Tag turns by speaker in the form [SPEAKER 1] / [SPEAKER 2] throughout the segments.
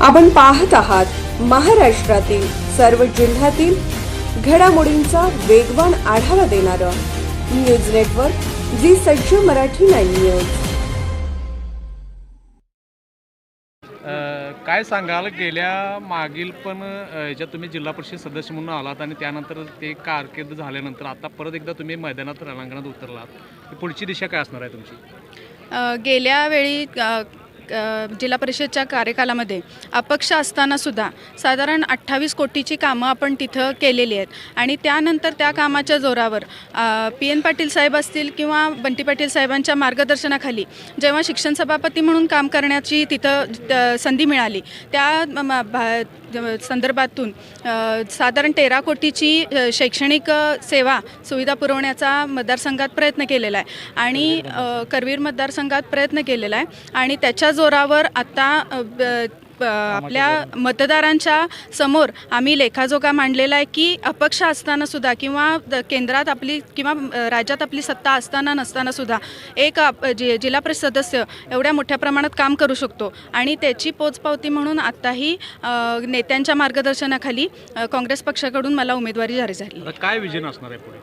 [SPEAKER 1] आपण पाहत आहात महाराष्ट्रातील सर्व जिल्ह्यातील घडामोडींचा वेगवान आढावा देणारं न्यूज नेटवर्क जी सज्ज मराठी 9 न्यूज।
[SPEAKER 2] काय सांगाल, गेल्या मागील पण याच्यात तुम्ही जिल्हा परिषद सदस्य म्हणून आलात आणि त्यानंतर ते कारकीर्द झाल्यानंतर आता परत एकदा तुम्ही मैदानात रणांगणात उतरलात, पुढची दिशा काय असणार आहे तुमची?
[SPEAKER 3] गेल्या वेळी जिल्हा परिषदच्या कार्यकालामध्ये अपक्ष असतानासुद्धा साधारण 28 कोटीची कामं आपण तिथं केलेली आहेत आणि त्यानंतर त्या कामाच्या जोरावर PN पाटील साहेब असतील किंवा बंटी पाटील साहेबांच्या मार्गदर्शनाखाली जेव्हा शिक्षण सभापती म्हणून काम करण्याची तिथं संधी मिळाली, त्या संदर्भातून साधारण 13 कोटीची शैक्षणिक सेवा सुविधा पुरवण्याचा मतदारसंघात प्रयत्न केलेला आहे आणि करवीर मतदारसंघात प्रयत्न केलेला आहे आणि त्याच्या जोरावर आता आपल्या मतदारांच्या समोर आम्ही लेखाजोखा मांडलेला आहे की अपक्ष असतानासुद्धा किंवा केंद्रात आपली किंवा राज्यात आपली सत्ता असताना नसतानासुद्धा एक जिल्हा परिषद सदस्य एवढ्या मोठ्या प्रमाणात काम करू शकतो आणि त्याची पोचपावती म्हणून आत्ताही नेत्यांच्या मार्गदर्शनाखाली काँग्रेस पक्षाकडून मला उमेदवारी जारी झाली।
[SPEAKER 2] काय विजन असणार आहे पुढे?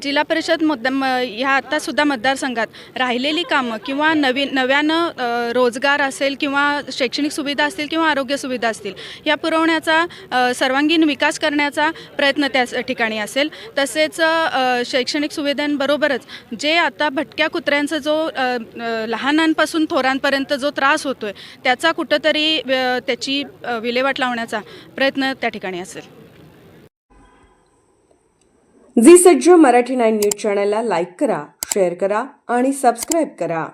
[SPEAKER 3] जिल्हा परिषद ह्या आत्तासुद्धा मतदारसंघात राहिलेली कामं किंवा नव्यानं रोजगार असेल किंवा शैक्षणिक सुविधा असतील किंवा आरोग्य सुविधा असतील या पुरवण्याचा सर्वांगीण विकास करण्याचा प्रयत्न त्या ठिकाणी असेल। तसेच शैक्षणिक सुविधांबरोबरच जे आता भटक्या कुत्र्यांचा जो लहानांपासून थोरांपर्यंत जो त्रास होतो आहे त्याचा कुठंतरी त्याची विल्हेवाट लावण्याचा प्रयत्न त्या ठिकाणी असेल।
[SPEAKER 1] जी सज्ज मराठी 9 न्यूज चॅनलला लाईक करा, शेअर करा आणि सबस्क्राईब करा।